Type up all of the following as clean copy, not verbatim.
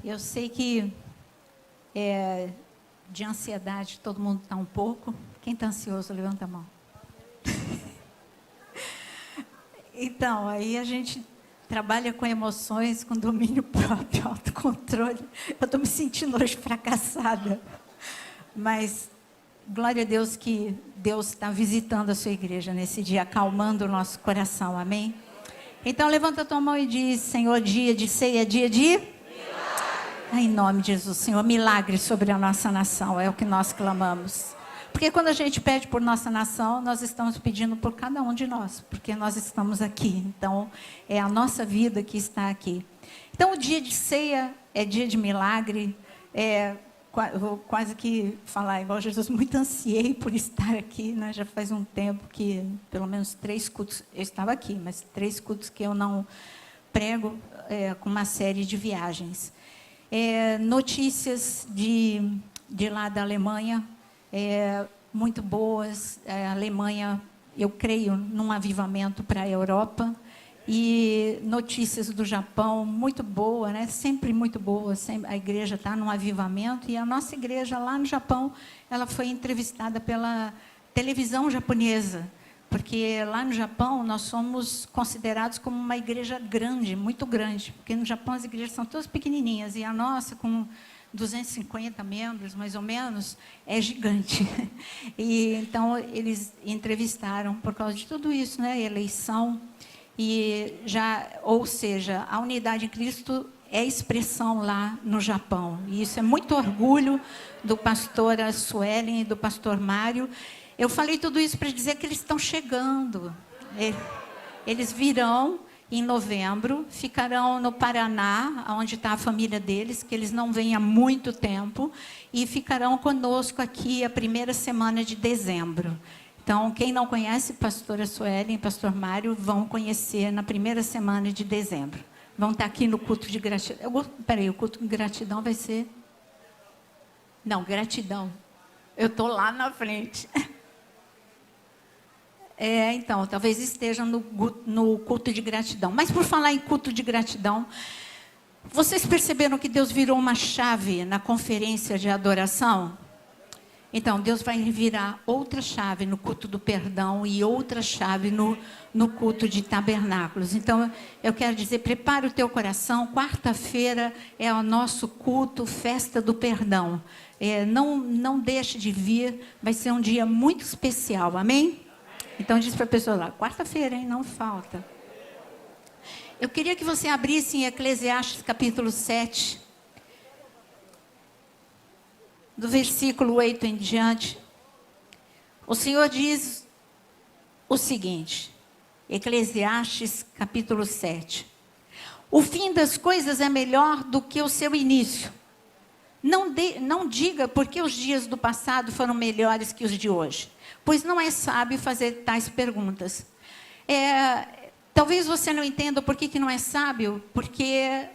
Eu sei que de ansiedade todo mundo está um pouco. Quem está ansioso, levanta a mão. Então, aí a gente trabalha com emoções, com domínio próprio, autocontrole. Eu estou me sentindo hoje fracassada. Mas, glória a Deus que Deus está visitando a sua igreja nesse dia, acalmando o nosso coração, amém? Então, levanta a tua mão e diz: Senhor, dia de ceia, dia de... Em nome de Jesus, Senhor, milagre sobre a nossa nação, é o que nós clamamos. Porque quando a gente pede por nossa nação, nós estamos pedindo por cada um de nós, porque nós estamos aqui. Então, é a nossa vida que está aqui. Então, o dia de ceia é dia de milagre. Vou quase que falar igual Jesus, muito ansiei por estar aqui, né? Já faz um tempo que, pelo menos 3 cultos, eu estava aqui, mas 3 cultos que eu não prego, com uma série de viagens. Notícias de lá da Alemanha, muito boas. A Alemanha, eu creio, num avivamento para a Europa. E notícias do Japão, muito boa, né? Sempre muito boa. Sempre, a igreja está num avivamento. E a nossa igreja lá no Japão, ela foi entrevistada pela televisão japonesa. Porque lá no Japão, nós somos considerados como uma igreja grande, muito grande. Porque no Japão as igrejas são todas pequenininhas. E a nossa, com 250 membros, mais ou menos, é gigante. E então, eles entrevistaram por causa de tudo isso, né? Eleição. Ou seja, a unidade em Cristo é expressão lá no Japão. E isso é muito orgulho do pastor Suelen e do pastor Mário. Eu falei tudo isso para dizer que eles estão chegando. Eles virão em novembro, ficarão no Paraná, onde está a família deles, que eles não vêm há muito tempo, e ficarão conosco aqui a primeira semana de dezembro. Então, quem não conhece pastora Suelen e pastor Mário, vão conhecer na primeira semana de dezembro. Vão estar aqui no culto de gratidão. O culto de gratidão vai ser... Não, gratidão. Eu estou lá na frente. Então, talvez estejam no culto de gratidão. Mas, por falar em culto de gratidão, vocês perceberam que Deus virou uma chave na conferência de adoração? Então, Deus vai virar outra chave no culto do perdão e outra chave no culto de tabernáculos. Então, eu quero dizer, prepara o teu coração. Quarta-feira é o nosso culto, festa do perdão. Não deixe de vir, vai ser um dia muito especial, amém? Então, diz para a pessoa lá, quarta-feira, hein? Não falta. Eu queria que você abrisse em Eclesiastes capítulo 7, do versículo 8 em diante. O Senhor diz o seguinte, Eclesiastes capítulo 7. O fim das coisas é melhor do que o seu início. Não diga porque os dias do passado foram melhores que os de hoje, pois não é sábio fazer tais perguntas. Talvez você não entenda por que não é sábio, porque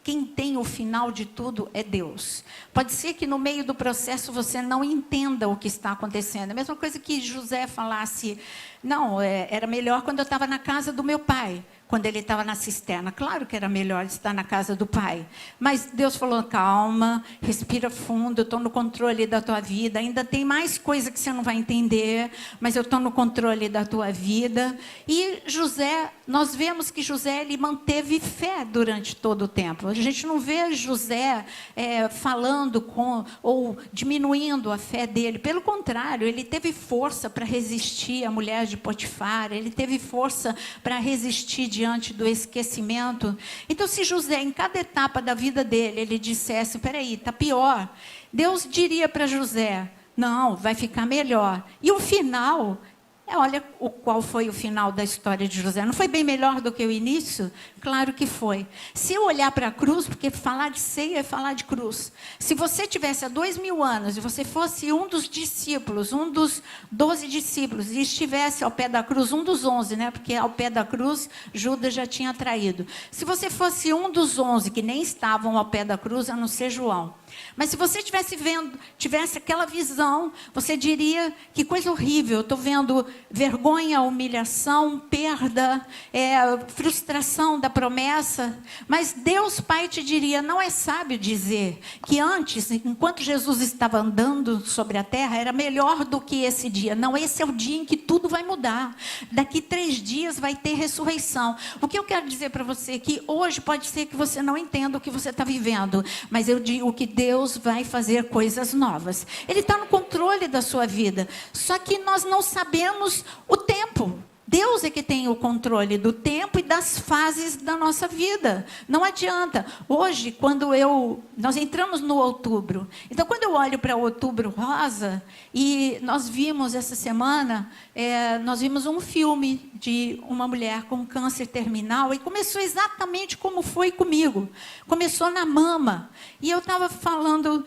quem tem o final de tudo é Deus. Pode ser que no meio do processo você não entenda o que está acontecendo. A mesma coisa que José falasse, não, era melhor quando eu estava na casa do meu pai, quando ele estava na cisterna. Claro que era melhor estar na casa do pai. Mas Deus falou, calma, respira fundo, eu estou no controle da tua vida. Ainda tem mais coisa que você não vai entender, mas eu estou no controle da tua vida. E José, nós vemos que José, ele manteve fé durante todo o tempo. A gente não vê José falando ou diminuindo a fé dele. Pelo contrário, ele teve força para resistir à mulher de Potifar. Ele teve força para resistir diante do esquecimento. Então, se José, em cada etapa da vida dele, ele dissesse, peraí, está pior. Deus diria para José, não, vai ficar melhor. E o final... olha qual foi o final da história de José. Não foi bem melhor do que o início? Claro que foi. Se eu olhar para a cruz, porque falar de ceia é falar de cruz. Se você tivesse há 2000 anos e você fosse um dos discípulos, um dos 12 discípulos, e estivesse ao pé da cruz, um dos 11, né? Porque ao pé da cruz, Judas já tinha traído. Se você fosse um dos 11 que nem estavam ao pé da cruz, a não ser João. Mas se você tivesse aquela visão, você diria, que coisa horrível, eu estou vendo vergonha, humilhação, perda, frustração da promessa. Mas Deus Pai te diria, não é sábio dizer que antes, enquanto Jesus estava andando sobre a terra, era melhor do que esse dia. Não, esse é o dia em que tudo vai mudar. Daqui 3 dias vai ter ressurreição. O que eu quero dizer para você é que hoje pode ser que você não entenda o que você está vivendo, mas eu digo que Deus vai fazer coisas novas. Ele está no controle da sua vida. Só que nós não sabemos o tempo. Deus é que tem o controle do tempo e das fases da nossa vida. Não adianta. Hoje, nós entramos no outubro. Então, quando eu olho para o outubro rosa, e nós vimos essa semana, nós vimos um filme de uma mulher com câncer terminal, e começou exatamente como foi comigo. Começou na mama. E eu estava falando,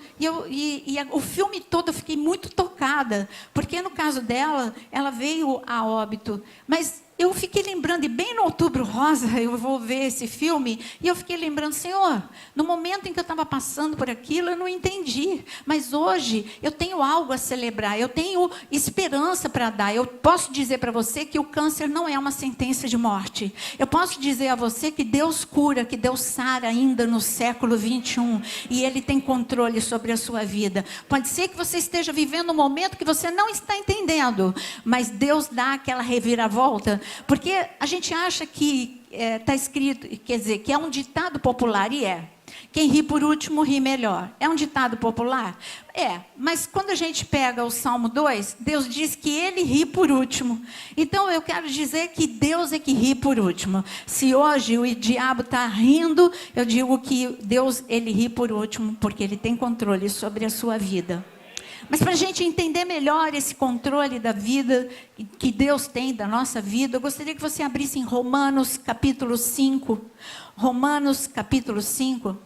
o filme todo eu fiquei muito tocada, porque no caso dela, ela veio a óbito. Mas eu fiquei lembrando, e bem no Outubro Rosa, eu vou ver esse filme, e eu fiquei lembrando, Senhor, no momento em que eu estava passando por aquilo, eu não entendi. Mas hoje, eu tenho algo a celebrar, eu tenho esperança para dar. Eu posso dizer para você que o câncer não é uma sentença de morte. Eu posso dizer a você que Deus cura, que Deus sara ainda no século 21, e Ele tem controle sobre a sua vida. Pode ser que você esteja vivendo um momento que você não está entendendo, mas Deus dá aquela reviravolta. Porque a gente acha que está escrito, quer dizer, que é um ditado popular, e é. Quem ri por último, ri melhor. É um ditado popular? Mas quando a gente pega o Salmo 2, Deus diz que Ele ri por último. Então eu quero dizer que Deus é que ri por último. Se hoje o diabo está rindo, eu digo que Deus, Ele ri por último, porque Ele tem controle sobre a sua vida. Mas para a gente entender melhor esse controle da vida que Deus tem da nossa vida, eu gostaria que você abrisse em Romanos capítulo 5. Romanos capítulo 5.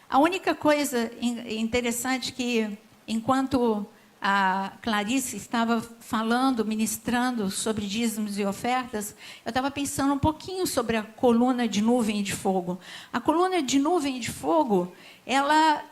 A única coisa interessante que, enquanto a Clarice estava falando, ministrando sobre dízimos e ofertas, eu estava pensando um pouquinho sobre a coluna de nuvem e de fogo. A coluna de nuvem e de fogo, ela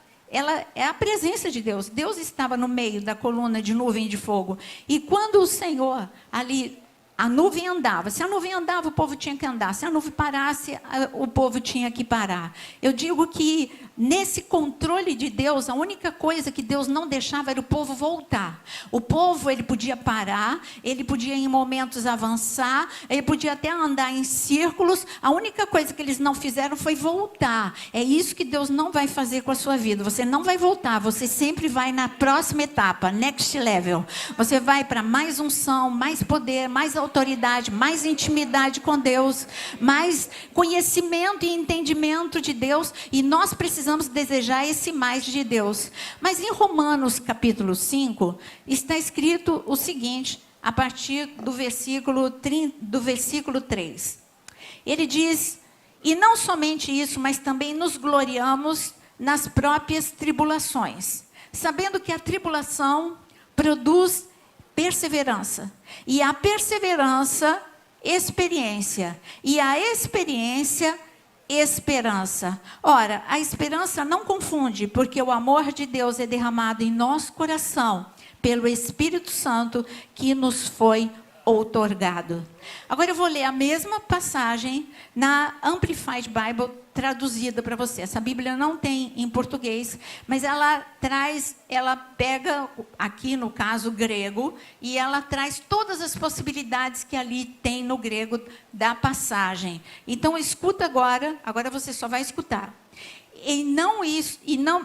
é a presença de Deus. Deus estava no meio da coluna de nuvem e de fogo. E quando o Senhor ali, a nuvem andava. Se a nuvem andava, o povo tinha que andar. Se a nuvem parasse, o povo tinha que parar. Eu digo que nesse controle de Deus, a única coisa que Deus não deixava era o povo voltar. O povo, ele podia parar, ele podia em momentos avançar, ele podia até andar em círculos. A única coisa que eles não fizeram foi voltar. É isso que Deus não vai fazer com a sua vida. Você não vai voltar, você sempre vai na próxima etapa, next level. Você vai para mais unção, mais poder, mais autoridade, mais intimidade com Deus, mais conhecimento e entendimento de Deus, e nós precisamos desejar esse mais de Deus. Mas em Romanos capítulo 5, está escrito o seguinte, a partir do versículo 3. Ele diz, e não somente isso, mas também nos gloriamos nas próprias tribulações, sabendo que a tribulação produz perseverança, e a perseverança, experiência, e a experiência, esperança. Ora, a esperança não confunde, porque o amor de Deus é derramado em nosso coração, pelo Espírito Santo que nos foi outorgado. Agora eu vou ler a mesma passagem na Amplified Bible, traduzida para você. Essa Bíblia não tem em português, mas ela pega, aqui no caso grego, e ela traz todas as possibilidades que ali tem no grego da passagem. Então escuta agora você só vai escutar.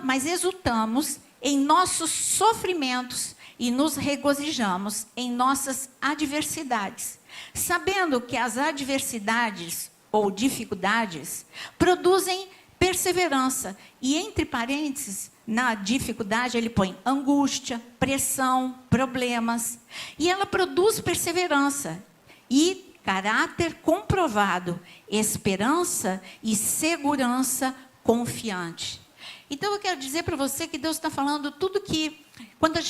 Mas exultamos em nossos sofrimentos e nos regozijamos em nossas adversidades, sabendo que as adversidades ou dificuldades produzem perseverança. E entre parênteses, na dificuldade ele põe angústia, pressão, problemas. E ela produz perseverança e caráter comprovado, esperança e segurança confiante. Então eu quero dizer para você que Deus está falando tudo que, quando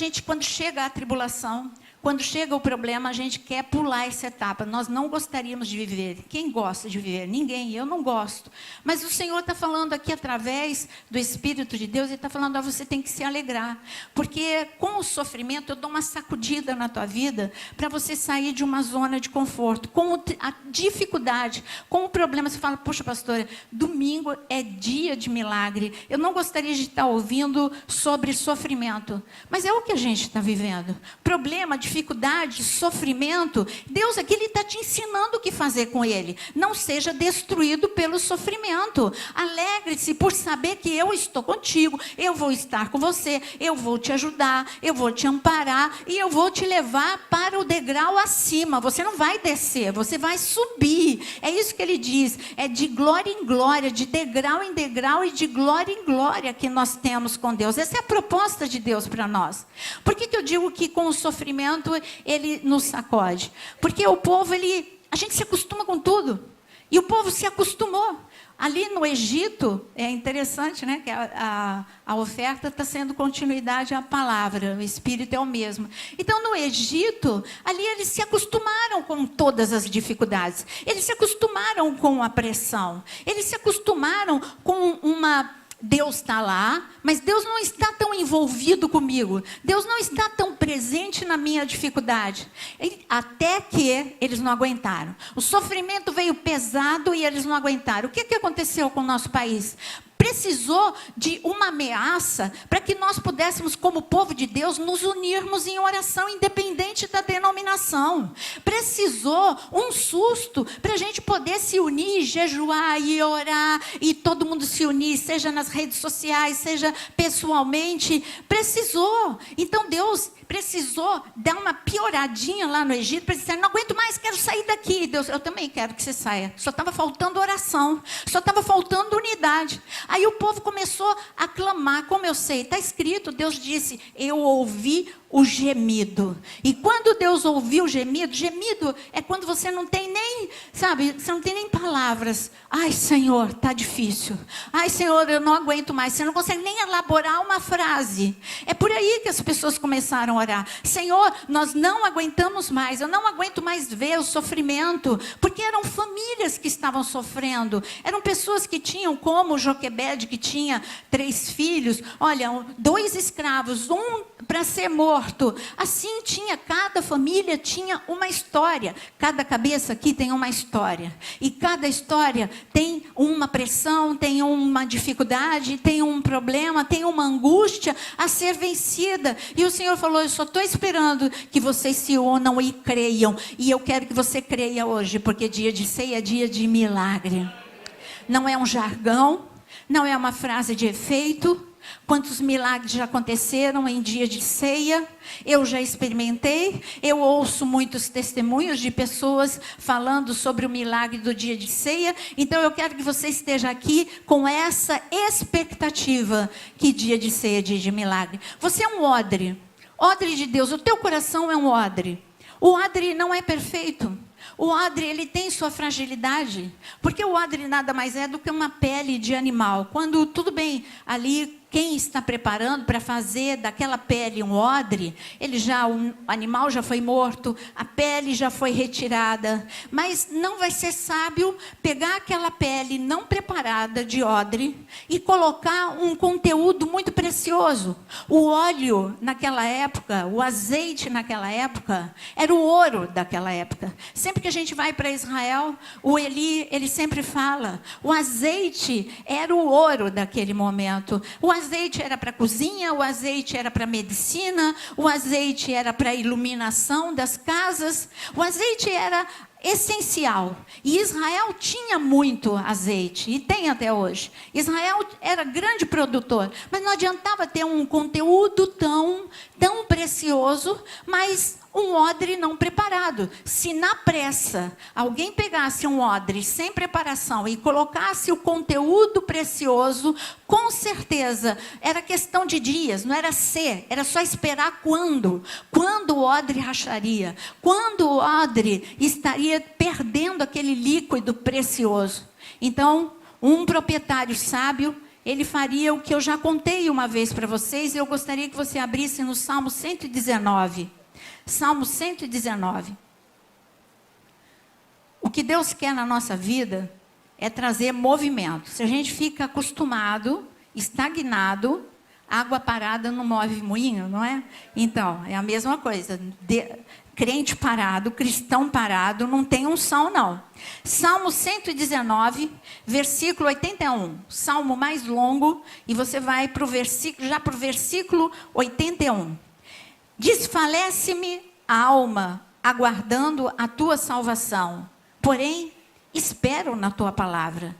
chega a tribulação, quando chega o problema, a gente quer pular essa etapa. Nós não gostaríamos de viver. Quem gosta de viver? Ninguém, eu não gosto. Mas o Senhor está falando aqui através do Espírito de Deus, Ele está falando, você tem que se alegrar. Porque com o sofrimento, eu dou uma sacudida na tua vida, para você sair de uma zona de conforto. Com a dificuldade, com o problema, você fala, poxa, pastora, domingo é dia de milagre. Eu não gostaria de estar ouvindo sobre sofrimento. Mas é o que a gente está vivendo. Problema, dificuldade, sofrimento. Deus aqui, Ele está te ensinando o que fazer com ele. Não seja destruído pelo sofrimento. Alegre-se por saber que eu estou contigo. Eu vou estar com você. Eu vou te ajudar. Eu vou te amparar. E eu vou te levar para o degrau acima. Você não vai descer, você vai subir. É isso que ele diz. É de glória em glória, de degrau em degrau e de glória em glória que nós temos com Deus. Essa é a proposta de Deus para nós. Por que eu digo que com o sofrimento ele nos sacode? Porque o povo, a gente se acostuma com tudo. E o povo se acostumou. Ali no Egito, é interessante, né? Que a oferta está sendo continuidade à palavra, o Espírito é o mesmo. Então, no Egito, ali eles se acostumaram com todas as dificuldades. Eles se acostumaram com a pressão. Eles se acostumaram com Deus está lá, mas Deus não está tão envolvido comigo. Deus não está tão presente na minha dificuldade. Até que eles não aguentaram. O sofrimento veio pesado e eles não aguentaram. O que aconteceu com o nosso país? Precisou de uma ameaça para que nós pudéssemos, como povo de Deus, nos unirmos em oração, independente da denominação. Precisou um susto para a gente poder se unir, jejuar e orar, e todo mundo se unir, seja nas redes sociais, seja pessoalmente. Precisou. Então Deus precisou dar uma pioradinha lá no Egito, para dizer, não aguento mais, quero sair daqui. Deus, eu também quero que você saia. Só estava faltando oração, só estava faltando unidade. Aí o povo começou a clamar, como eu sei, está escrito, Deus disse, eu ouvi o gemido. E quando Deus ouviu o gemido, gemido é quando você não tem nem, sabe, você não tem nem palavras. Ai, Senhor, está difícil. Ai, Senhor, eu não aguento mais. Você não consegue nem elaborar uma frase. É por aí que as pessoas começaram a orar. Senhor, nós não aguentamos mais. Eu não aguento mais ver o sofrimento. Porque eram famílias que estavam sofrendo. Eram pessoas que tinham, como Joquebede, que tinha 3 filhos. Olha, 2 escravos, um para ser morto. Assim cada família tinha uma história. Cada cabeça aqui tem uma história. E cada história tem uma pressão, tem uma dificuldade, tem um problema, tem uma angústia a ser vencida. E o Senhor falou, eu só estou esperando que vocês se unam e creiam. E eu quero que você creia hoje, porque dia de ceia é dia de milagre. Não é um jargão, não é uma frase de efeito. Quantos milagres já aconteceram em dia de ceia? Eu já experimentei. Eu ouço muitos testemunhos de pessoas falando sobre o milagre do dia de ceia. Então eu quero que você esteja aqui com essa expectativa que dia de ceia é dia de milagre. Você é um odre de Deus. O teu coração é um odre. O odre não é perfeito. O odre, ele tem sua fragilidade, porque o odre nada mais é do que uma pele de animal. Quando, tudo bem, ali quem está preparando para fazer daquela pele um odre, o animal já foi morto, a pele já foi retirada, mas não vai ser sábio pegar aquela pele não preparada de odre e colocar um conteúdo muito precioso. O óleo naquela época, o azeite naquela época, era o ouro daquela época. Sempre que a gente vai para Israel, o Eli, ele sempre fala, o azeite era o ouro daquele momento. O azeite era para cozinha, o azeite era para medicina, o azeite era para iluminação das casas, o azeite era essencial. E Israel tinha muito azeite, e tem até hoje. Israel era grande produtor, mas não adiantava ter um conteúdo tão precioso, mas um odre não preparado. Se na pressa alguém pegasse um odre sem preparação e colocasse o conteúdo precioso, com certeza era questão de dias, não era ser, era só esperar quando o odre racharia, quando o odre estaria perdendo aquele líquido precioso. Então, um proprietário sábio, ele faria o que eu já contei uma vez para vocês, e eu gostaria que você abrisse no Salmo 119. Salmo 119. O que Deus quer na nossa vida é trazer movimento. Se a gente fica acostumado, estagnado, água parada não move moinho, não é? Então, é a mesma coisa. Crente parado, cristão parado, não tem unção, não. Salmo 119, versículo 81. Salmo mais longo, e você vai para o versículo, já para o versículo 81. Desfalece-me a alma, aguardando a tua salvação. Porém, espero na tua palavra.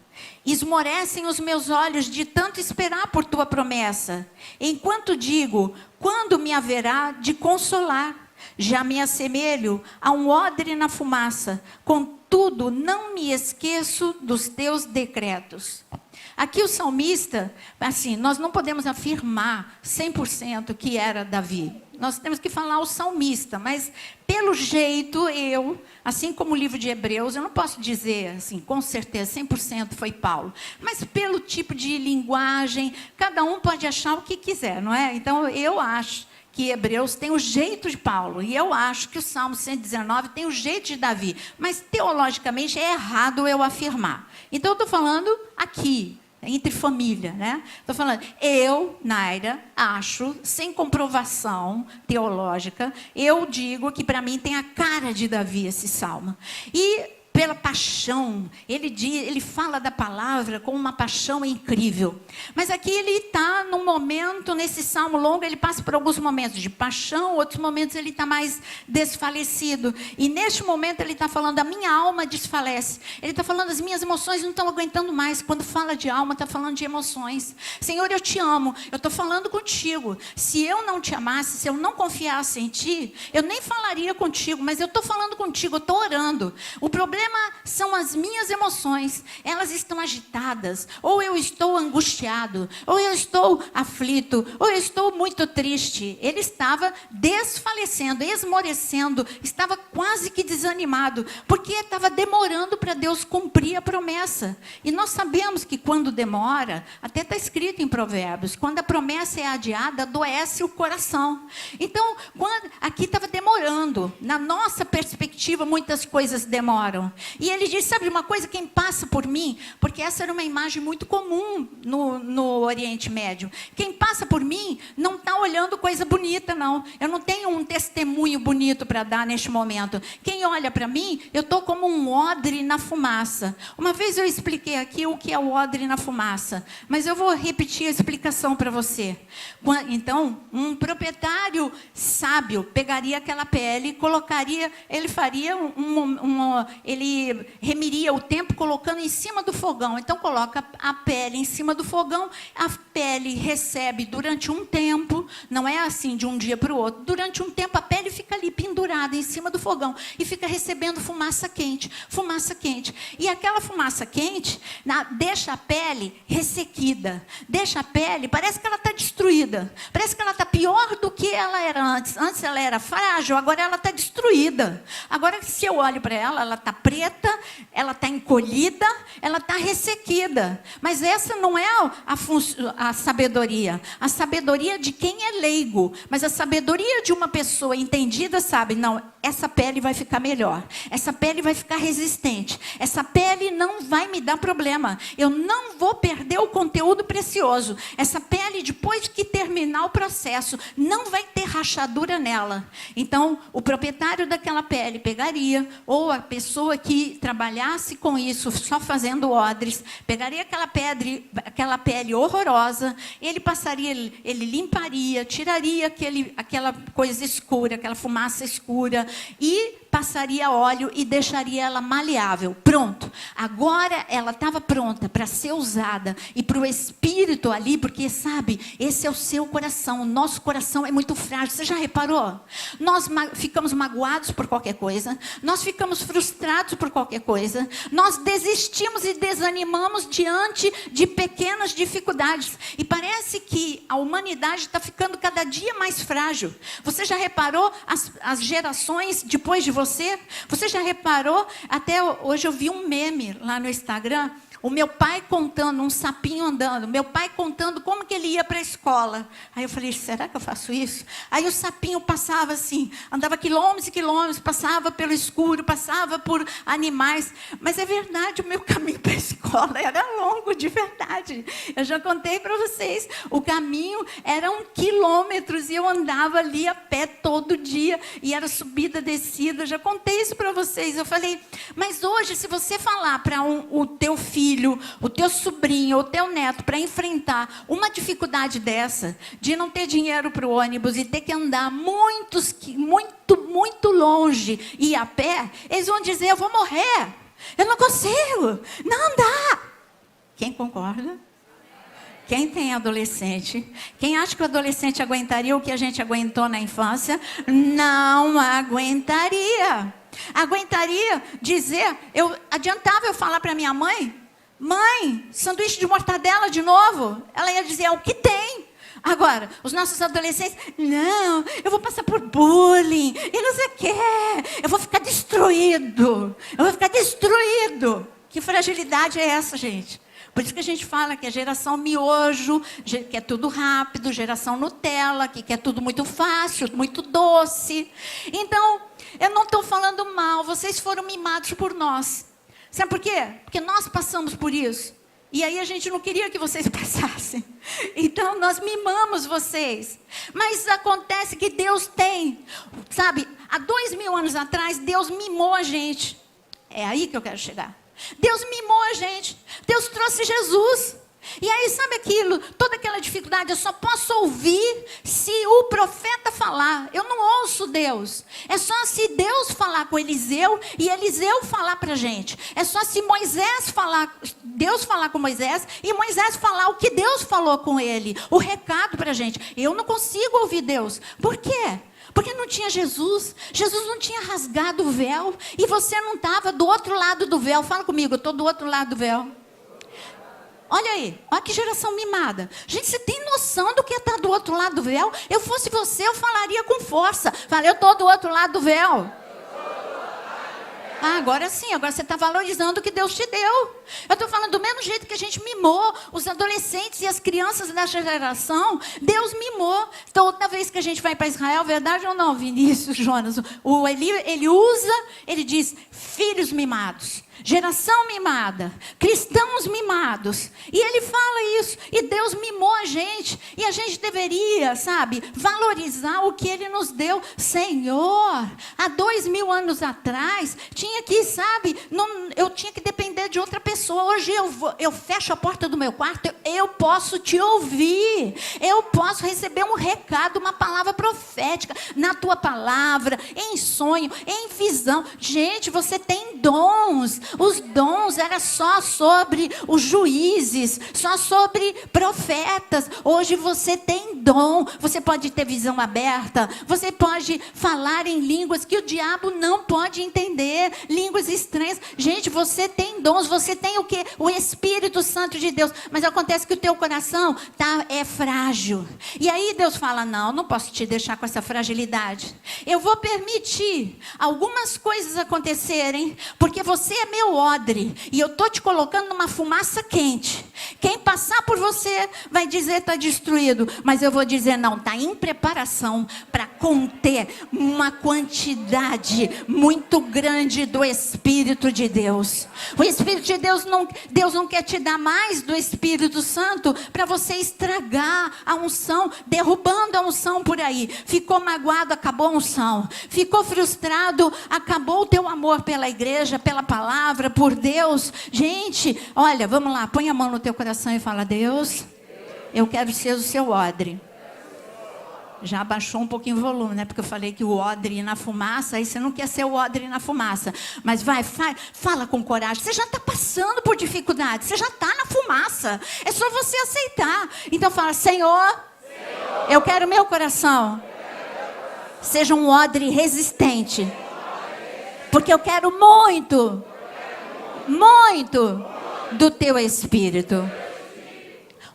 Esmorecem os meus olhos de tanto esperar por tua promessa. Enquanto digo, quando me haverá de consolar? Já me assemelho a um odre na fumaça. Contudo, não me esqueço dos teus decretos. Aqui o salmista, assim, nós não podemos afirmar 100% que era Davi. Nós temos que falar o salmista, mas pelo jeito assim como o livro de Hebreus, eu não posso dizer assim, com certeza, 100% foi Paulo. Mas pelo tipo de linguagem, cada um pode achar o que quiser, não é? Então eu acho que Hebreus tem o jeito de Paulo, e eu acho que o Salmo 119 tem o jeito de Davi, mas teologicamente é errado eu afirmar. Então eu estou falando aqui, entre família, né? Estou falando, eu, Naira, acho, sem comprovação teológica, eu digo que para mim tem a cara de Davi esse salmo. E pela paixão, ele fala da palavra com uma paixão incrível. Mas aqui ele está num momento, nesse salmo longo, ele passa por alguns momentos de paixão, outros momentos ele está mais desfalecido. E neste momento ele está falando, a minha alma desfalece. Ele está falando, as minhas emoções não estão aguentando mais. Quando fala de alma, está falando de emoções. Senhor, eu te amo, eu estou falando contigo. Se eu não te amasse, se eu não confiasse em ti, eu nem falaria contigo, mas eu estou falando contigo, eu estou orando. O problema são as minhas emoções, elas estão agitadas, ou eu estou angustiado, ou eu estou aflito, ou eu estou muito triste. Ele estava desfalecendo, esmorecendo, estava quase que desanimado, porque estava demorando para Deus cumprir a promessa. E nós sabemos que quando demora, até está escrito em Provérbios, quando a promessa é adiada, adoece o coração. Então, aqui estava demorando, na nossa perspectiva, muitas coisas demoram. E ele diz, sabe uma coisa, quem passa por mim, porque essa era uma imagem muito comum no Oriente Médio, quem passa por mim não está olhando coisa bonita, não. Eu não tenho um testemunho bonito para dar neste momento. Quem olha para mim, eu estou como um odre na fumaça. Uma vez eu expliquei aqui o que é o odre na fumaça, mas eu vou repetir a explicação para você. Então, um proprietário sábio pegaria aquela pele, colocaria, ele faria ele remiria o tempo colocando em cima do fogão. Então coloca a pele em cima do fogão, a pele recebe durante um tempo, não é assim de um dia para o outro, durante um tempo a pele fica ali pendurada em cima do fogão e fica recebendo fumaça quente, e aquela fumaça quente deixa a pele ressequida, deixa a pele, parece que ela está destruída, parece que ela está pior do que ela era antes ela era frágil, agora ela está destruída. Agora se eu olho para ela está preta, ela está encolhida, ela está ressequida. Mas essa não é a sabedoria. A sabedoria de quem é leigo. Mas a sabedoria de uma pessoa entendida sabe, não, essa pele vai ficar melhor. Essa pele vai ficar resistente. Essa pele não vai me dar problema. Eu não vou perder o conteúdo precioso. Essa pele, depois que terminar o processo, não vai ter rachadura nela. Então, o proprietário daquela pele pegaria, ou a pessoa que trabalhasse com isso, só fazendo odres, pegaria aquela pele horrorosa, ele limparia, tiraria aquela coisa escura, aquela fumaça escura, e passaria óleo e deixaria ela maleável. Pronto. Agora ela estava pronta para ser usada e para o espírito ali, porque sabe, esse é o seu coração. O nosso coração é muito frágil. Você já reparou? Nós ficamos magoados por qualquer coisa, nós ficamos frustrados por qualquer coisa, nós desistimos e desanimamos diante de pequenas dificuldades. E parece que a humanidade está ficando cada dia mais frágil. Você já reparou as gerações depois de você? Você já reparou? Até hoje eu vi um meme lá no Instagram. o meu pai contando, um sapinho andando, meu pai contando como que ele ia para a escola. Aí eu falei, será que eu faço isso? Aí o sapinho passava assim, andava quilômetros e quilômetros, passava pelo escuro, passava por animais. Mas é verdade, o meu caminho para a escola era longo, de verdade. Eu já contei para vocês, o caminho eram quilômetros e eu andava ali a pé todo dia. E era subida, descida, já contei isso para vocês. Eu falei, mas hoje, se você falar para o teu filho, o teu sobrinho, o teu neto, para enfrentar uma dificuldade dessa, de não ter dinheiro para o ônibus e ter que andar muito longe e ir a pé, eles vão dizer, eu vou morrer, eu não consigo, não andar. Quem concorda? Quem tem adolescente, quem acha que o adolescente aguentaria o que a gente aguentou na infância, não aguentaria. Aguentaria dizer, adiantava eu falar para minha mãe, mãe, sanduíche de mortadela de novo? Ela ia dizer, é o que tem. Agora, os nossos adolescentes, não, eu vou passar por bullying, e não sei o quê, eu vou ficar destruído. Que fragilidade é essa, gente? Por isso que a gente fala que é geração miojo, que é tudo rápido, geração Nutella, que quer tudo muito fácil, muito doce. Então, eu não estou falando mal, vocês foram mimados por nós. Sabe por quê? Porque nós passamos por isso. E aí a gente não queria que vocês passassem. Então, nós mimamos vocês. Mas acontece que Deus tem, sabe, há 2000 anos atrás, Deus mimou a gente. É aí que eu quero chegar. Deus mimou a gente. Deus trouxe Jesus. E aí, sabe aquilo? Toda aquela dificuldade, eu só posso ouvir se o profeta falar. Eu não ouço Deus. É só se Deus falar com Eliseu e Eliseu falar para a gente. É só se Moisés falar, Deus falar com Moisés e Moisés falar o que Deus falou com ele. O recado para a gente. Eu não consigo ouvir Deus. Por quê? Porque não tinha Jesus. Jesus não tinha rasgado o véu. E você não estava do outro lado do véu. Fala comigo, eu estou do outro lado do véu. Olha aí, olha que geração mimada. Gente, você tem noção do que é estar do outro lado do véu? Eu fosse você, eu falaria com força. Falei, eu estou do outro lado do véu. Ah, agora sim, agora você está valorizando o que Deus te deu. Eu estou falando do mesmo jeito que a gente mimou os adolescentes e as crianças dessa geração. Deus mimou. Toda vez que a gente vai para Israel, verdade ou não, Vinícius, Jonas? Ele diz, filhos mimados. Geração mimada, cristãos mimados. E ele fala isso. E Deus mimou a gente. E a gente deveria, sabe, valorizar o que ele nos deu. Senhor, há 2000 anos atrás, tinha que, sabe, eu tinha que depender de outra pessoa. Hoje eu fecho a porta do meu quarto, eu posso te ouvir. Eu posso receber um recado, uma palavra profética na tua palavra, em sonho, em visão. Gente, você tem dons. Os dons era só sobre os juízes, só sobre profetas. Hoje você tem dom, você pode ter visão aberta, você pode falar em línguas que o diabo não pode entender, línguas estranhas. Gente, você tem dons, você tem o quê? O Espírito Santo de Deus. Mas acontece que o teu coração é frágil. E aí Deus fala, não posso te deixar com essa fragilidade. Eu vou permitir algumas coisas acontecerem, porque você é meu odre, e eu estou te colocando numa fumaça quente. Quem passar por você vai dizer está destruído, mas eu vou dizer não, está em preparação para conter uma quantidade muito grande do Espírito de Deus. O Espírito de Deus não quer te dar mais do Espírito Santo para você estragar a unção, derrubando a unção por aí. Ficou magoado, acabou a unção. Ficou frustrado, acabou o teu amor pela igreja, pela palavra, por Deus. Gente, olha, vamos lá, põe a mão no teu coração e fala, Deus, eu quero ser o seu odre. Já abaixou um pouquinho o volume, né? Porque eu falei que o odre na fumaça, aí você não quer ser o odre na fumaça. Mas fala com coragem. Você já está passando por dificuldade, você já está na fumaça. É só você aceitar. Então fala, Senhor, eu quero meu coração. Seja um odre resistente. Porque eu quero muito do teu Espírito.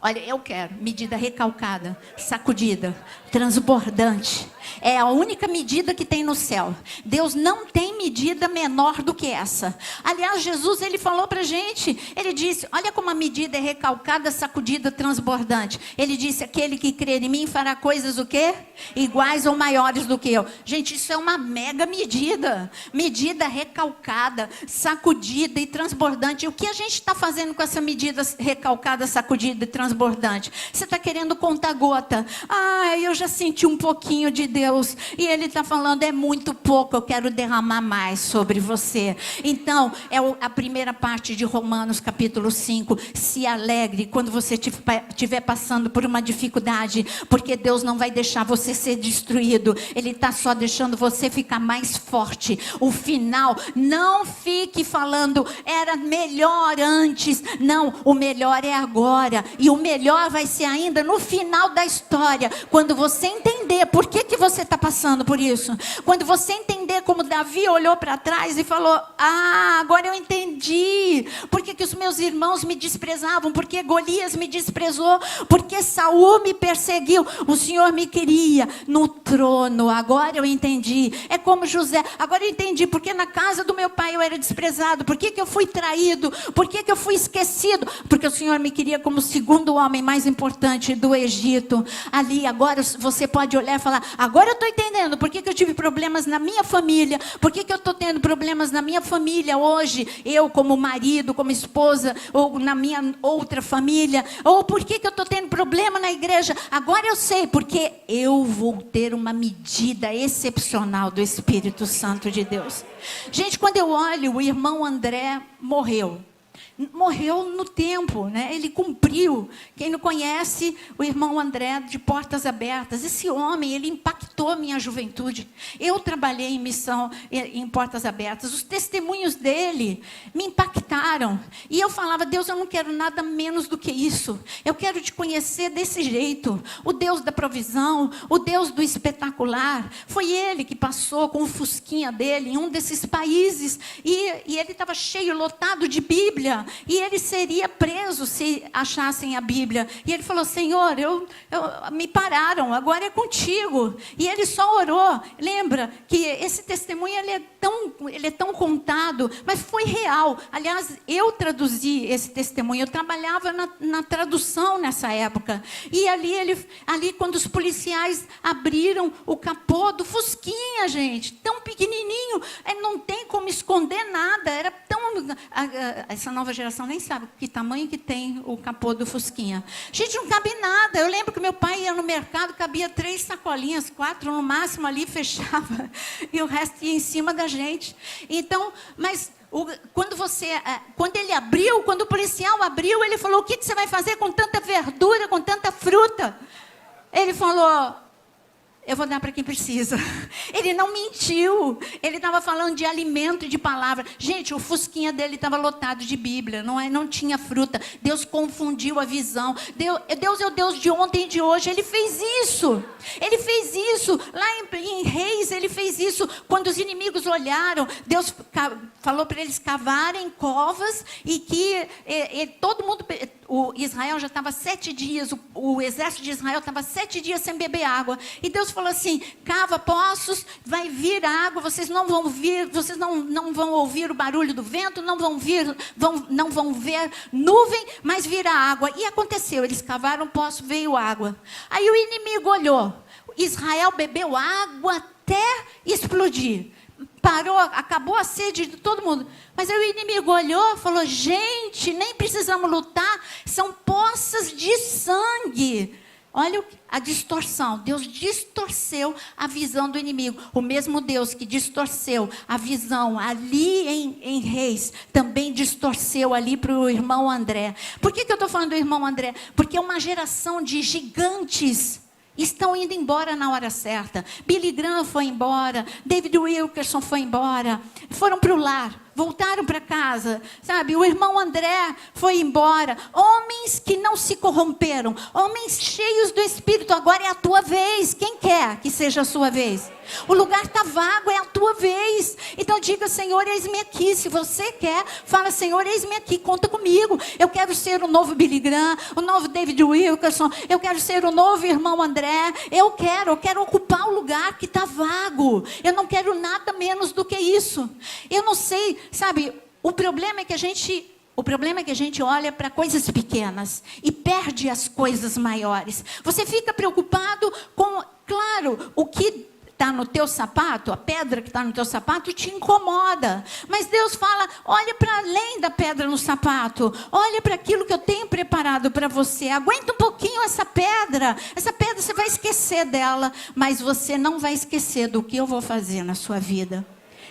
Olha, eu quero medida recalcada, sacudida, transbordante. É a única medida que tem no céu. Deus não tem medida menor do que essa. Aliás, Jesus, ele falou para a gente, ele disse, olha como a medida é recalcada, sacudida, transbordante. Ele disse, aquele que crer em mim fará coisas o quê? Iguais ou maiores do que eu. Gente, isso é uma mega medida. Medida recalcada, sacudida e transbordante. E o que a gente está fazendo com essa medida recalcada, sacudida e transbordante? Você está querendo contar gota. Eu já senti um pouquinho de Deus. E Ele está falando, é muito pouco, eu quero derramar mais sobre você. Então, a primeira parte de Romanos capítulo 5. Se alegre quando você estiver passando por uma dificuldade, porque Deus não vai deixar você ser destruído. Ele está só deixando você ficar mais forte. O final, não fique falando, era melhor antes. Não, o melhor é agora. E o melhor vai ser ainda no final da história. Quando você entender por que você está passando por isso. Quando você entender como Davi olhou para trás e falou, agora eu entendi. Por que os meus irmãos me desprezavam? Por que Golias me desprezou? Por que Saul me perseguiu? O Senhor me queria no trono. Agora eu entendi. É como José. Agora eu entendi porque na casa do meu pai eu era desprezado. Por que eu fui traído? Por que eu fui esquecido? Porque o Senhor me queria como o segundo homem mais importante do Egito. Ali agora você pode olhar e falar, agora eu estou entendendo por que eu tive problemas na minha família. Por que eu estou tendo problemas na minha família hoje? Eu como marido, como esposa, ou na minha outra família. Ou por que eu estou tendo problema na igreja? Agora eu sei, porque eu vou ter uma medida excepcional do Espírito Santo de Deus. Gente, quando eu olho, o irmão André morreu no tempo, né? Ele cumpriu. Quem não conhece o irmão André de Portas Abertas, esse homem, ele impactou a minha juventude. Eu trabalhei em missão em Portas Abertas, os testemunhos dele me impactaram, e eu falava, Deus, eu não quero nada menos do que isso, eu quero te conhecer desse jeito, o Deus da provisão, o Deus do espetacular. Foi ele que passou com o fusquinha dele em um desses países, e ele estava cheio, lotado de Bíblia, e ele seria preso se achassem a Bíblia. E ele falou, Senhor, me pararam, agora é contigo. E ele só orou. Lembra que esse testemunho ele é tão contado, mas foi real. Aliás, eu traduzi esse testemunho, eu trabalhava na tradução nessa época. E ali quando os policiais abriram o capô do fusquinha, gente, tão pequenininho, não tem como esconder nada, era tão... Essa nova geração nem sabe que tamanho que tem o capô do fusquinha. Gente, não cabe nada. Eu lembro que meu pai ia no mercado, cabia 3 sacolinhas, 4 no máximo ali, fechava, e o resto ia em cima da gente. Então, mas quando ele abriu, quando o policial abriu, ele falou, o que você vai fazer com tanta verdura, com tanta fruta? Ele falou, eu vou dar para quem precisa. Ele não mentiu. Ele estava falando de alimento e de palavra. Gente, o fusquinha dele estava lotado de Bíblia. Não tinha fruta. Deus confundiu a visão. Deus é o Deus de ontem e de hoje. Ele fez isso. Ele fez isso. Lá em Reis, ele fez isso. Quando os inimigos olharam, Deus falou para eles cavarem covas e que todo mundo... Israel já estava 7 dias, o exército de Israel estava 7 dias sem beber água. E Deus falou assim, cava poços, vai vir água, vocês não vão ouvir o barulho do vento, não vão ver nuvem, mas virá água. E aconteceu, eles cavaram um poço, veio água. Aí o inimigo olhou, Israel bebeu água até explodir. Parou, acabou a sede de todo mundo. Mas aí o inimigo olhou e falou, gente, nem precisamos lutar, são poças de sangue. Olha a distorção. Deus distorceu a visão do inimigo. O mesmo Deus que distorceu a visão ali em Reis, também distorceu ali para o irmão André. Por que eu estou falando do irmão André? Porque uma geração de gigantes estão indo embora na hora certa. Billy Graham foi embora, David Wilkerson foi embora, foram para o lar, voltaram para casa, sabe? O irmão André foi embora. Homens que não se corromperam, homens cheios do Espírito. Agora é a tua vez. Quem quer que seja a sua vez? O lugar está vago, é a tua vez. Então diga, Senhor, eis-me aqui. Se você quer, fala, Senhor, eis-me aqui, conta comigo. Eu quero ser o novo Billy Graham, o novo David Wilkerson. Eu quero ser o novo irmão André. Eu quero ocupar um lugar que está vago. Eu não quero nada menos do que isso. Eu não sei, sabe, o problema é que a gente olha para coisas pequenas e perde as coisas maiores. Você fica preocupado com, claro, o que está no teu sapato, a pedra que está no teu sapato te incomoda. Mas Deus fala, olha para além da pedra no sapato. Olha para aquilo que eu tenho preparado para você. Aguenta um pouquinho essa pedra. Essa pedra você vai esquecer dela, mas você não vai esquecer do que eu vou fazer na sua vida.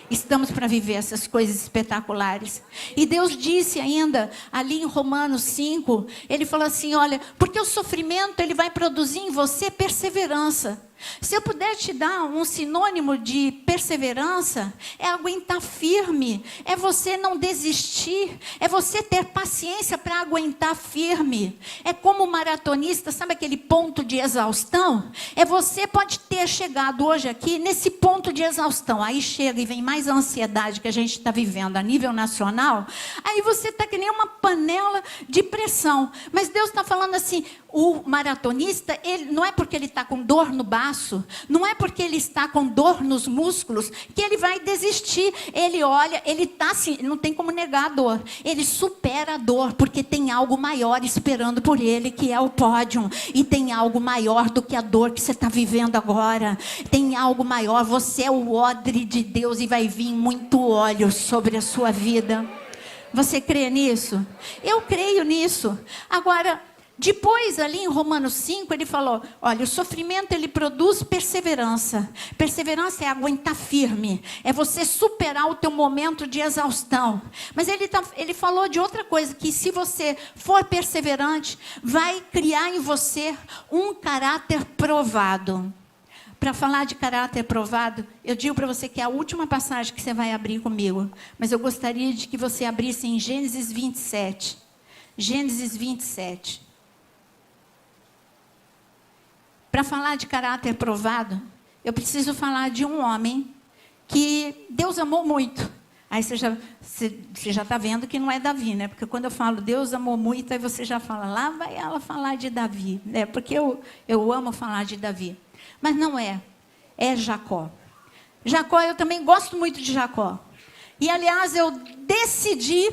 Estamos para viver essas coisas espetaculares. E Deus disse ainda, ali em Romanos 5, Ele falou assim, olha, porque o sofrimento, ele vai produzir em você perseverança. Se eu puder te dar um sinônimo de perseverança, é aguentar firme, é você não desistir, é você ter paciência para aguentar firme. É como o maratonista, sabe aquele ponto de exaustão? É você pode ter chegado hoje aqui nesse ponto de exaustão, aí chega e vem mais a ansiedade que a gente está vivendo a nível nacional, aí você está que nem uma panela de pressão. Mas Deus está falando assim, o maratonista, ele, não é porque ele está com dor no baço, não é porque ele está com dor nos músculos, que ele vai desistir. Ele olha, ele está assim, não tem como negar a dor. Ele supera a dor, porque tem algo maior esperando por ele, que é o pódio. E tem algo maior do que a dor que você está vivendo agora. Tem algo maior, você é o odre de Deus e vai vir muito óleo sobre a sua vida. Você crê nisso? Eu creio nisso. Agora, depois, ali em Romanos 5, ele falou, olha, o sofrimento, ele produz perseverança. Perseverança é aguentar firme, é você superar o teu momento de exaustão. Mas ele falou de outra coisa, que se você for perseverante, vai criar em você um caráter provado. Para falar de caráter provado, eu digo para você que é a última passagem que você vai abrir comigo. Mas eu gostaria de que você abrisse em Gênesis 27. Gênesis 27. Para falar de caráter provado, eu preciso falar de um homem que Deus amou muito. Aí você já está vendo que não é Davi, né? Porque quando eu falo Deus amou muito, aí você já fala, lá vai ela falar de Davi, né? Porque eu amo falar de Davi. Mas não é, é Jacó. Jacó, eu também gosto muito de Jacó. E aliás, eu decidi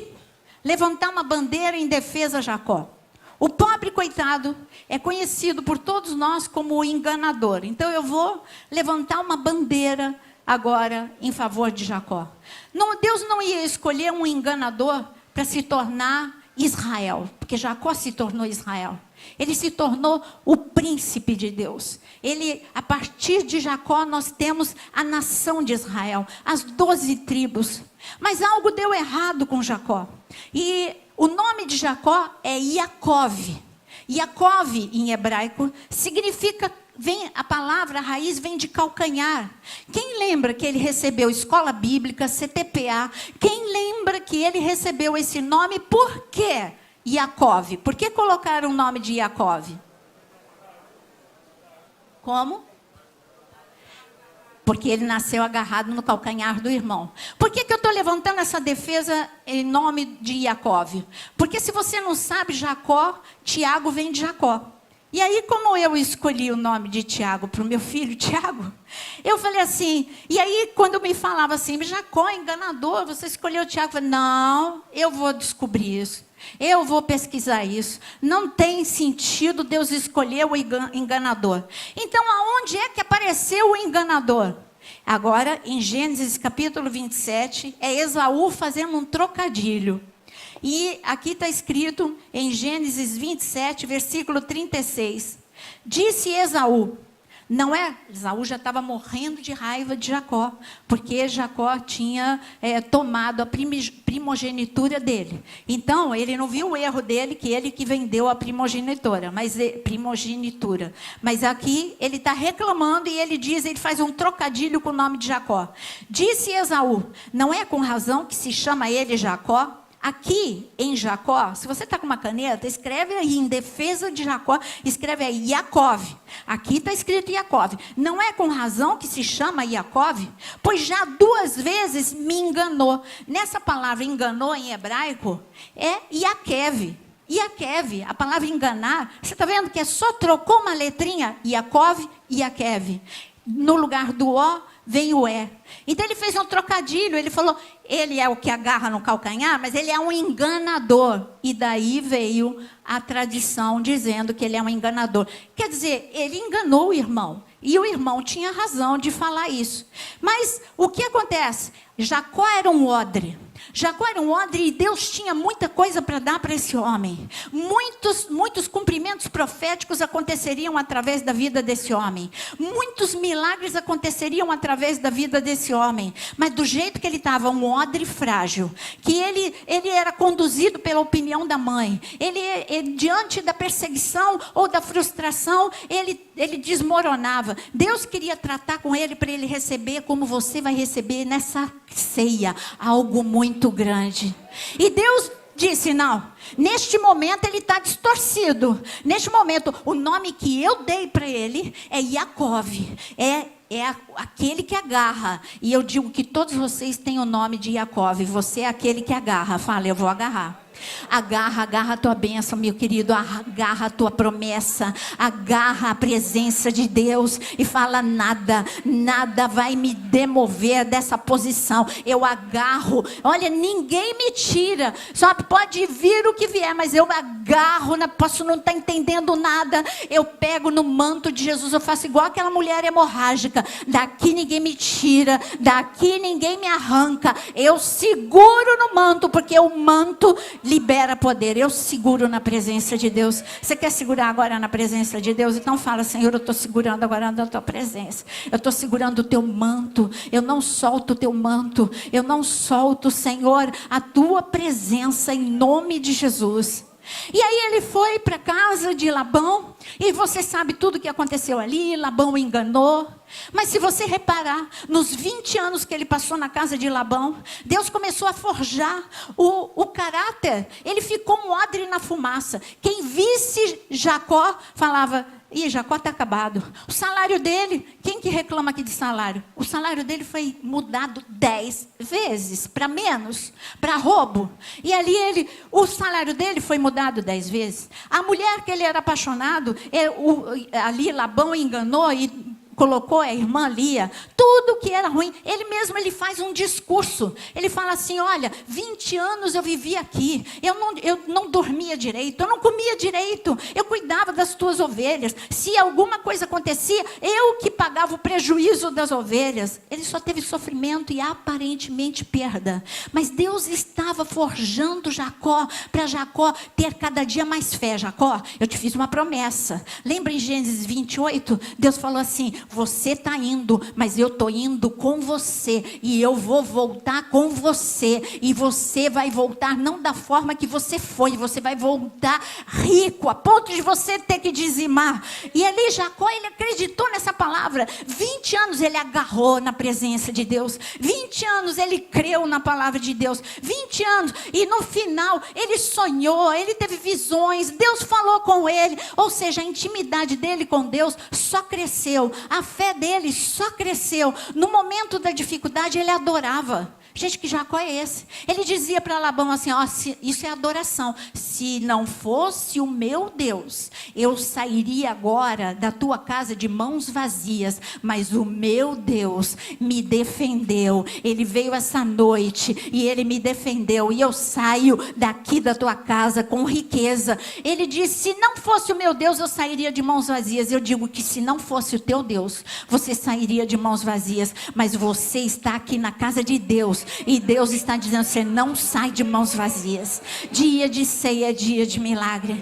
levantar uma bandeira em defesa de Jacó. O pobre coitado é conhecido por todos nós como o enganador. Então eu vou levantar uma bandeira agora em favor de Jacó. Não, Deus não ia escolher um enganador para se tornar Israel, porque Jacó se tornou Israel. Ele se tornou o príncipe de Deus. A partir de Jacó, nós temos a nação de Israel, as 12 tribos. Mas algo deu errado com Jacó. E o nome de Jacó é Iacov. Iacov, em hebraico, significa, a palavra, a raiz vem de calcanhar. Quem lembra que ele recebeu escola bíblica, CTPA? Quem lembra que ele recebeu esse nome? Por quê? Iacov. Por que colocaram o nome de Iacov? Como? Porque ele nasceu agarrado no calcanhar do irmão. Por que eu estou levantando essa defesa em nome de Iacov? Porque se você não sabe, Jacó, Tiago vem de Jacó. E aí, como eu escolhi o nome de Tiago para o meu filho Tiago, eu falei assim, e aí quando me falava assim, Jacó, enganador, você escolheu Tiago, eu falei, não, eu vou descobrir isso. Eu vou pesquisar isso. Não tem sentido Deus escolher o enganador. Então, aonde é que apareceu o enganador? Agora, em Gênesis capítulo 27, é Esaú fazendo um trocadilho. E aqui está escrito em Gênesis 27, versículo 36. Disse Esaú, não é? Esaú já estava morrendo de raiva de Jacó, porque Jacó tinha tomado a primogenitura dele. Então, ele não viu o erro dele, que ele que vendeu a primogenitura. Mas aqui, ele está reclamando e ele faz um trocadilho com o nome de Jacó. Disse Esaú, não é com razão que se chama ele Jacó? Aqui em Jacó, se você está com uma caneta, escreve aí em defesa de Jacó, escreve aí Iacov. Aqui está escrito Iacov. Não é com razão que se chama Iacov? Pois já 2 vezes me enganou. Nessa palavra enganou em hebraico é Iaquev. Iaquev, a palavra enganar, você está vendo que só trocou uma letrinha, Iacov e Iaquev. no lugar do O, vem o E. Então ele fez um trocadilho, ele falou, ele é o que agarra no calcanhar, mas ele é um enganador. E daí veio a tradição dizendo que ele é um enganador. Quer dizer, ele enganou o irmão. E o irmão tinha razão de falar isso. Mas o que acontece? Jacó era um odre. Jacó era um odre e Deus tinha muita coisa para dar para esse homem. Muitos cumprimentos proféticos aconteceriam através da vida desse homem. Muitos milagres aconteceriam através da vida desse homem. Mas do jeito que ele estava, um odre frágil, que ele era conduzido pela opinião da mãe. Ele diante da perseguição ou da frustração, ele desmoronava. Deus queria tratar com ele para ele receber como você vai receber nessa ceia, algo muito grande. E Deus disse, não, neste momento ele está distorcido. Neste momento, o nome que eu dei para ele é Jacó, aquele que agarra. E eu digo que todos vocês têm o nome de Jacó. Você é aquele que agarra. Fala, eu vou agarrar. Agarra a tua bênção, meu querido. Agarra a tua promessa. Agarra a presença de Deus. E fala, nada vai me demover dessa posição. Eu agarro. Olha, ninguém me tira. Só pode vir o que vier, mas eu agarro. Posso não estar entendendo nada. Eu pego no manto de Jesus. Eu faço igual aquela mulher hemorrágica. Daqui ninguém me tira. Daqui ninguém me arranca. Eu seguro no manto, porque o manto libera poder. Eu seguro na presença de Deus. Você quer segurar agora na presença de Deus? Então fala, Senhor, eu estou segurando agora na tua presença. Eu estou segurando o teu manto. Eu não solto o teu manto. Eu não solto, Senhor, a tua presença em nome de Jesus. E aí ele foi para a casa de Labão, e você sabe tudo o que aconteceu ali. Labão o enganou. Mas se você reparar, nos 20 anos que ele passou na casa de Labão, Deus começou a forjar o caráter. Ele ficou um odre na fumaça. Quem visse Jacó falava, ih, Jacó está acabado. O salário dele, quem que reclama aqui de salário? O salário dele foi mudado 10 vezes, para menos, para roubo. E ali o salário dele foi mudado 10 vezes. A mulher que ele era apaixonado, ali Labão enganou e colocou a irmã Lia, tudo que era ruim. Ele faz um discurso. Ele fala assim, olha, 20 anos eu vivi aqui, eu não dormia direito, eu não comia direito, eu cuidava das tuas ovelhas. Se alguma coisa acontecia, eu que pagava o prejuízo das ovelhas. Ele só teve sofrimento e aparentemente perda. Mas Deus estava forjando Jacó, para Jacó ter cada dia mais fé. Jacó, eu te fiz uma promessa. Lembra em Gênesis 28? Deus falou assim, você está indo, mas eu estou indo com você, e eu vou voltar com você, e você vai voltar não da forma que você foi, você vai voltar rico, a ponto de você ter que dizimar. E ali Jacó, ele acreditou nessa palavra. 20 anos ele agarrou na presença de Deus, 20 anos ele creu na palavra de Deus, 20 anos, e no final ele sonhou, ele teve visões, Deus falou com ele, ou seja, a intimidade dele com Deus só cresceu. A fé dele só cresceu. No momento da dificuldade, ele adorava. Gente, que Jacó é esse? Ele dizia para Labão assim, ó, isso é adoração. Se não fosse o meu Deus, eu sairia agora da tua casa de mãos vazias. Mas o meu Deus me defendeu. Ele veio essa noite e ele me defendeu. E eu saio daqui da tua casa com riqueza. Ele disse, se não fosse o meu Deus, eu sairia de mãos vazias. Eu digo que se não fosse o teu Deus, você sairia de mãos vazias. Mas você está aqui na casa de Deus. E Deus está dizendo, você não sai de mãos vazias. Dia de ceia, dia de milagre.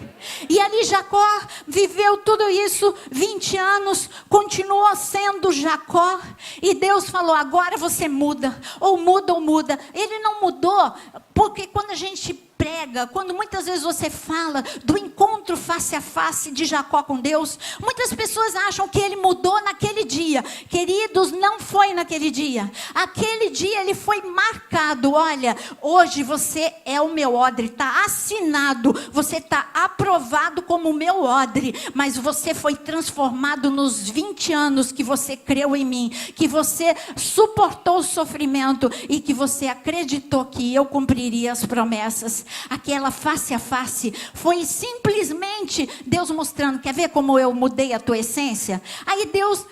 E ali Jacó viveu tudo isso, 20 anos, continuou sendo Jacó. E Deus falou, agora você muda. Ou muda. Ele não mudou, porque quando a gente prega, quando muitas vezes você fala do encontro face a face de Jacó com Deus, muitas pessoas acham que ele mudou naquele dia. Queridos, não foi naquele dia. Aquele dia ele foi marcado. Olha, hoje você é o meu odre, está assinado, você está aprovado como o meu odre, mas você foi transformado nos 20 anos que você creu em mim, que você suportou o sofrimento e que você acreditou que eu cumpriria as promessas. Aquela face a face foi simplesmente Deus mostrando, quer ver como eu mudei a tua essência? Aí Deus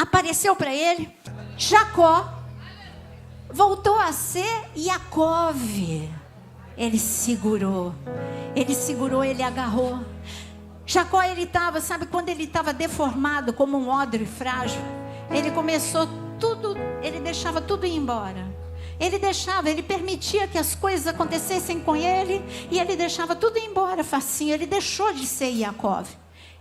apareceu para ele. Jacó voltou a ser Jacov. Ele segurou, ele agarrou. Jacó, ele estava, sabe quando ele estava deformado como um odre frágil? Ele começou tudo, ele deixava tudo ir embora. Ele permitia que as coisas acontecessem com ele, e ele deixava tudo ir embora facinho. Ele deixou de ser Jacov.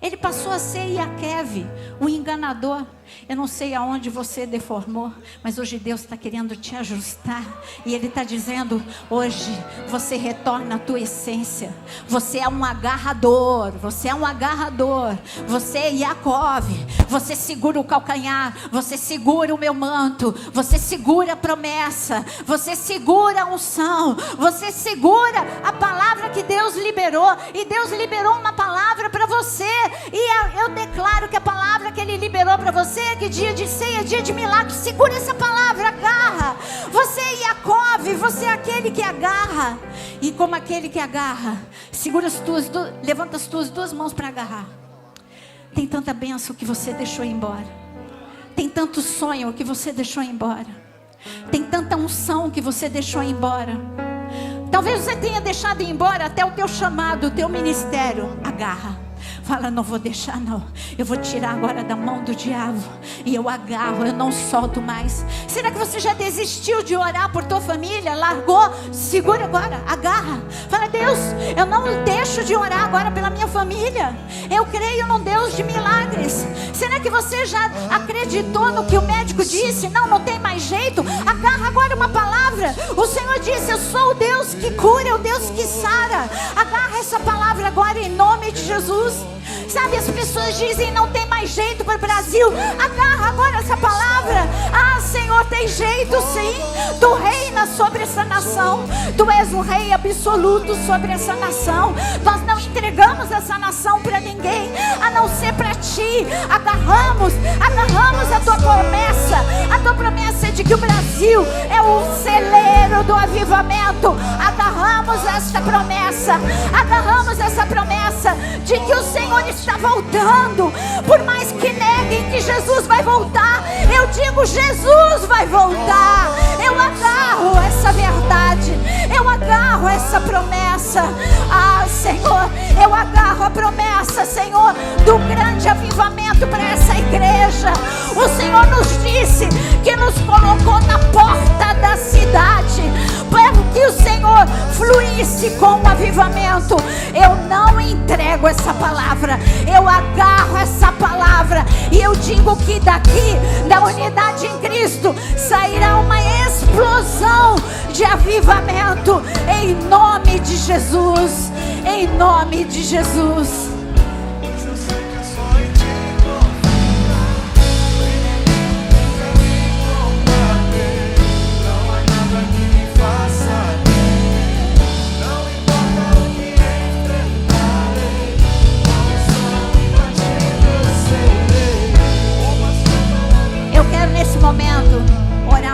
Ele passou a ser Iaqueve, o enganador. Eu não sei aonde você deformou, mas hoje Deus está querendo te ajustar. E Ele está dizendo, hoje você retorna à tua essência. Você é um agarrador, você é Jacov. Você segura o calcanhar, você segura o meu manto, você segura a promessa, você segura a unção, você segura a palavra que Deus liberou. E Deus liberou uma palavra para você. E eu declaro que a palavra que Ele liberou para você, que dia de ceia, dia de milagre, segura essa palavra, agarra. Você é Jacov, você é aquele que agarra. E como aquele que agarra, segura levanta as tuas duas mãos para agarrar. Tem tanta bênção que você deixou embora. Tem tanto sonho que você deixou embora. Tem tanta unção que você deixou embora. Talvez você tenha deixado embora até o teu chamado, o teu ministério. Agarra. Fala, não vou deixar não. Eu vou tirar agora da mão do diabo. E eu agarro, eu não solto mais. Será que você já desistiu de orar por tua família? Largou? Segura agora, agarra. Fala, Deus, eu não deixo de orar agora pela minha família. Eu creio num Deus de milagres. Será que você já acreditou no que o médico disse? Não tem mais jeito. Agarra agora uma palavra. O Senhor disse, eu sou o Deus que cura, o Deus que sara. Agarra essa palavra agora em nome de Jesus. Sabe, as pessoas dizem, não tem mais jeito para o Brasil. Agarra agora essa palavra. Ah, Senhor, tem jeito sim. Tu reinas sobre essa nação. Tu és o rei absoluto sobre essa nação. Nós não entregamos essa nação para ninguém, a não ser para ti. Agarramos a tua promessa. A tua promessa é de que o Brasil é o celeiro do avivamento. Agarramos essa promessa. Agarramos essa promessa de que o Senhor está voltando. Por mais que neguem que Jesus vai voltar, eu digo, Jesus vai voltar. Eu agarro essa verdade, eu agarro essa promessa. Ah, Senhor, eu agarro a promessa, Senhor, do grande avivamento para essa igreja. O Senhor nos disse que nos colocou na porta da cidade para que o Senhor fluísse com o avivamento. Eu não entrego essa palavra, eu agarro essa palavra, e eu digo que daqui, da unidade em Cristo, sairá uma explosão de avivamento, em nome de Jesus, em nome de Jesus.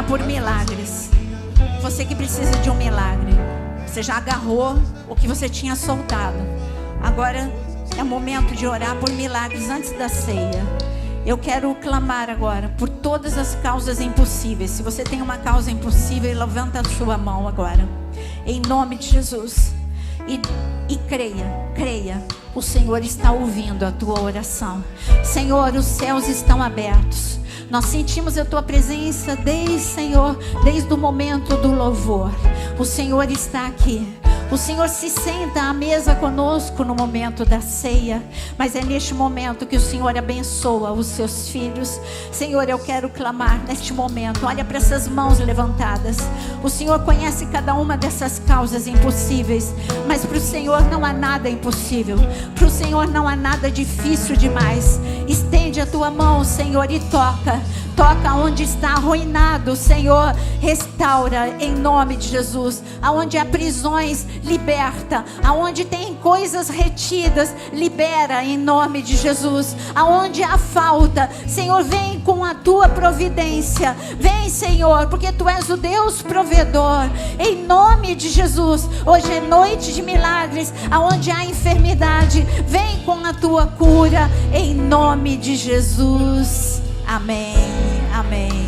Por milagres. Você que precisa de um milagre, você já agarrou o que você tinha soltado. Agora é o momento de orar por milagres antes da ceia. Eu quero clamar agora por todas as causas impossíveis. Se você tem uma causa impossível, levanta a sua mão agora, em nome de Jesus, e creia, o Senhor está ouvindo a tua oração. Senhor, os céus estão abertos. Nós sentimos a tua presença desde o momento do louvor. O Senhor está aqui. O Senhor se senta à mesa conosco no momento da ceia, mas é neste momento que o Senhor abençoa os seus filhos. Senhor, eu quero clamar neste momento. Olha para essas mãos levantadas. O Senhor conhece cada uma dessas causas impossíveis, mas para o Senhor não há nada impossível. Para o Senhor não há nada difícil demais. Estende a tua mão, Senhor, e toca onde está arruinado, Senhor, restaura em nome de Jesus. Aonde há prisões, liberta. Aonde tem coisas retidas, libera em nome de Jesus. Aonde há falta, Senhor, vem com a tua providência. Vem, Senhor, porque tu és o Deus provedor, em nome de Jesus. Hoje é noite de milagres. Aonde há enfermidade, vem com a tua cura, em nome de Jesus. Amém. Amém.